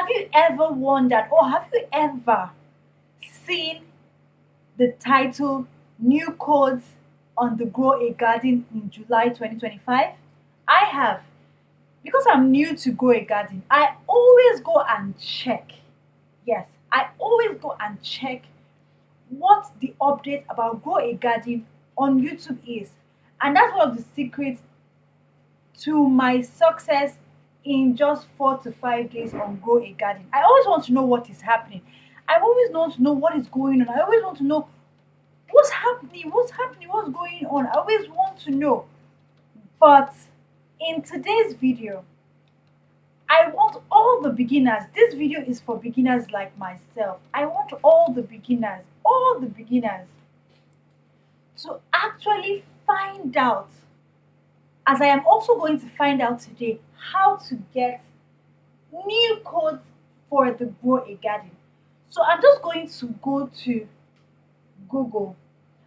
Have you ever wondered, or have you ever seen the title New Codes on the Grow a Garden in July 2025? I have. Because I'm new to Grow a Garden, I always go and check. Yes, I always go and check what the update about Grow a Garden on YouTube is. And that's one of the secrets to my success in just 4 to 5 days on Grow a Garden. I always want to know what is happening. I always want to know what is going on. I always want to know what's going on. I always want to know. But in today's video, I want all the beginners. This video is for beginners like myself. I want all the beginners to actually find out, as I am also going to find out today, how to get new codes for the Grow a Garden. So I'm just going to go to Google.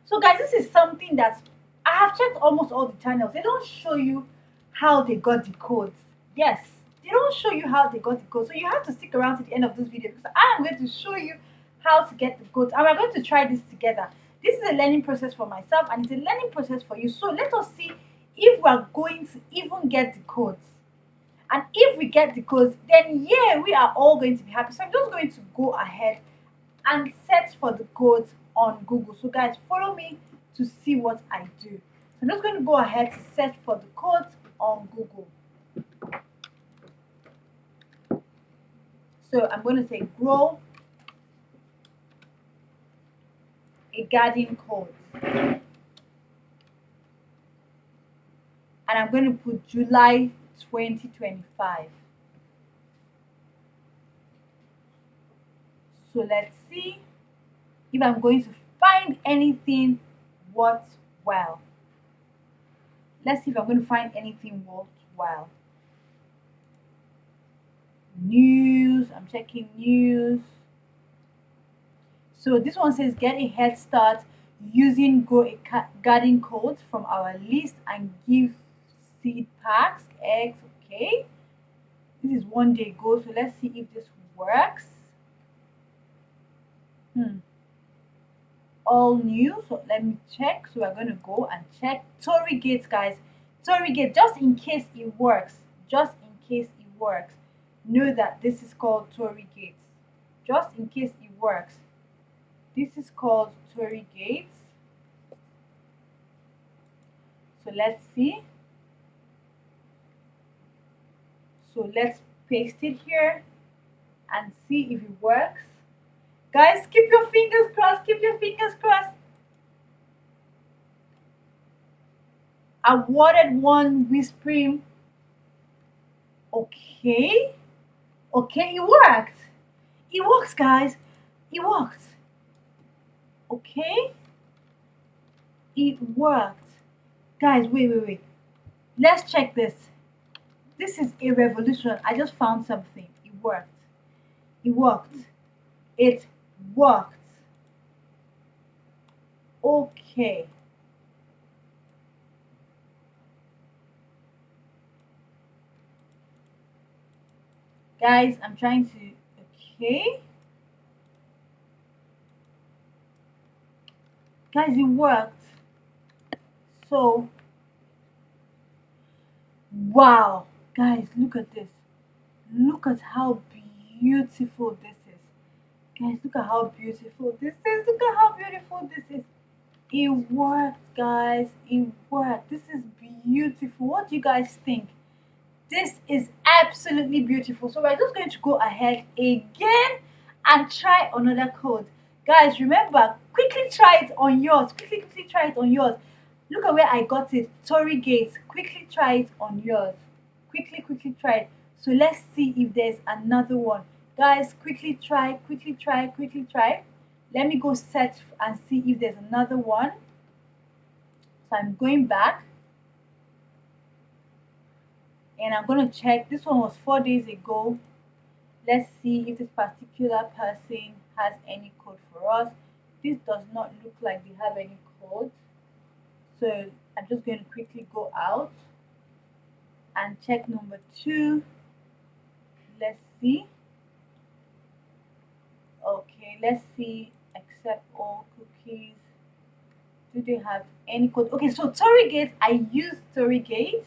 So guys, this is something that I have checked almost all the channels. They don't show you how they got the codes. Yes, they don't show you how they got the codes. So you have to stick around to the end of this video because I am going to show you how to get the codes. And we're going to try this together. This is a learning process for myself and it's a learning process for you. So let us see if we're going to even get the codes. And if we get the codes, then yeah, we are all going to be happy. So I'm just going to go ahead and search for the codes on Google. So guys, follow me to see what I do. So I'm just going to go ahead to search for the codes on Google. So I'm going to say Grow a Garden code. And I'm going to put July 2025. So let's see if I'm going to find anything worthwhile. Let's see if I'm going to find anything worthwhile. News, I'm checking news. So this one says get a head start using Grow a Garden codes from our list and give seed packs, eggs. Okay, this is 1 day ago, so let's see if this works. All new, so let me check. So we're going to go and check Tory Gates, guys. Tory Gate, just in case it works, know that this is called Tory Gates. Just in case it works, this is called Tory Gates. So let's see. So let's paste it here and see if it works. Guys, keep your fingers crossed. Awarded one whispering. Okay, it worked. It works, guys. It worked. Okay, it worked. Guys, wait. Let's check this. This is a revolution. I just found something. It worked. It worked. Okay. Guys, I'm trying to. Okay. Guys, it worked. So, wow. Guys, look at this. Look at how beautiful this is. Guys, look at how beautiful this is. It worked, guys. It worked. This is beautiful. What do you guys think? This is absolutely beautiful. So we're just going to go ahead again and try another code. Guys, remember, quickly try it on yours. Quickly try it on yours. Look at where I got it. Tory Gates. Quickly try it on yours. Quickly try it. So let's see if there's another one. Guys, quickly try. Let me go search and see if there's another one. So I'm going back. And I'm going to check. This one was 4 days ago. Let's see if this particular person has any code for us. This does not look like they have any code. So I'm just going to quickly go out and check number 2. Let's see. let's see. Accept all cookies. Do they have any code? Okay, so Torrigate, I used Torrigate.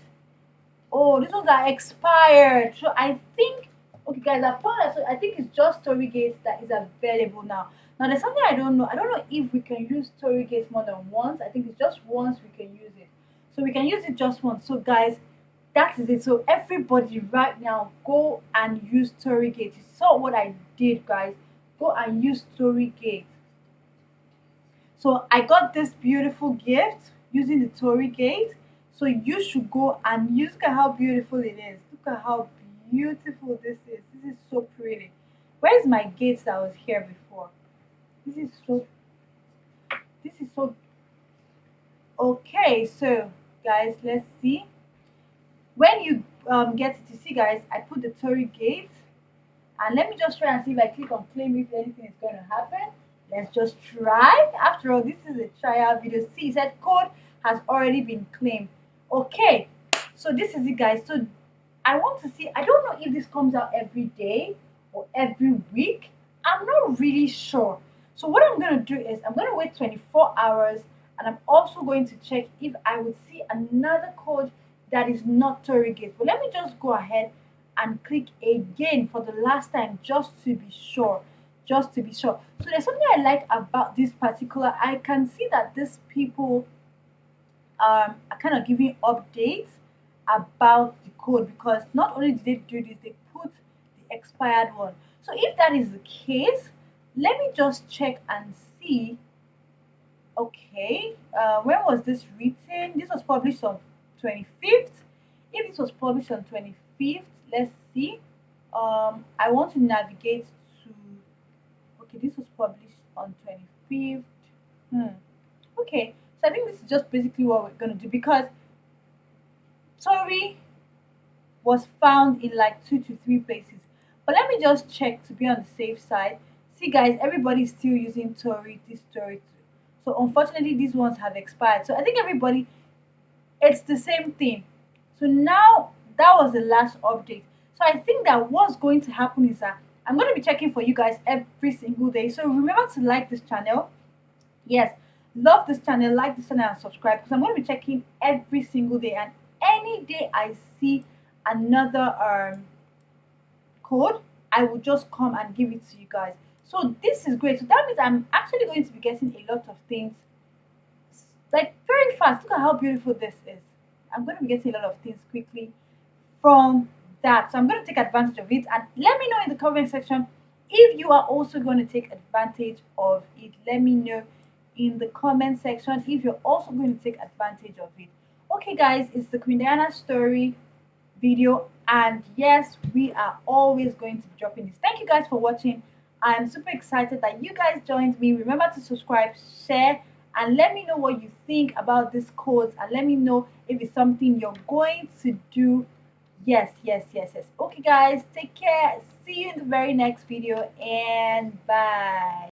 Oh, this ones are expired. So I think, okay, guys, I found that. So I think it's just Torrigate that is available now. Now, there's something I don't know. I don't know if we can use Torrigate more than once. I think it's just once we can use it. So we can use it just once. So, guys, that is it. So everybody right now, go and use Torrigate. You saw what I did, guys. Go and use Torrigate. So I got this beautiful gift using the Tory Gate. So you should go and use. Look at how beautiful it is. Look at how beautiful this is. This is so pretty. Where's my gates that was here before? This is so. This is so. Okay, so guys, let's see. When you get it, you see, guys, I put the Tory Gate, and let me just try and see if I click on claim if anything is going to happen. Let's just try. After all, this is a trial video. See, it said code has already been claimed. Okay, so this is it, guys. So I want to see. I don't know if this comes out every day or every week. I'm not really sure. So what I'm going to do is I'm going to wait 24 hours, and I'm also going to check if I would see another code that is not Torrigate. But let me just go ahead and click again for the last time just to be sure. Just to be sure. So there's something I like about this particular. I can see that these people are kind of giving updates about the code, because not only did they do this, they put the expired one. So if that is the case, let me just check and see. Okay, when was this written? This was published on 25th. If this was published on 25th, let's see. I want to navigate to. Okay, this was published on 25th. Okay, so I think this is just basically what we're gonna do, because Tory was found in like 2 to 3 places. But let me just check to be on the safe side. See, guys, everybody is still using Tory, this Tory too. So unfortunately, these ones have expired. So I think everybody, it's the same thing. So now that was the last update. So I think that what's going to happen is that I'm going to be checking for you guys every single day. So remember to like this channel. Yes, love this channel, like this channel, and subscribe, because I'm going to be checking every single day. And any day I see another code, I will just come and give it to you guys. So this is great. So that means I'm actually going to be getting a lot of things like very fast. Look at how beautiful this is. I'm going to be getting a lot of things quickly from that. So I'm going to take advantage of it, and let me know in the comment section if you are also going to take advantage of it. Let me know in the comment section if you're also going to take advantage of it. Okay, guys, it's the Queen Diana story video, and yes, we are always going to be dropping this. Thank you guys for watching. I'm super excited that you guys joined me. Remember to subscribe, share, and let me know what you think about this codes, and let me know if it's something you're going to do. Yes, yes, yes, yes. Okay, guys, take care. See you in the very next video, and bye.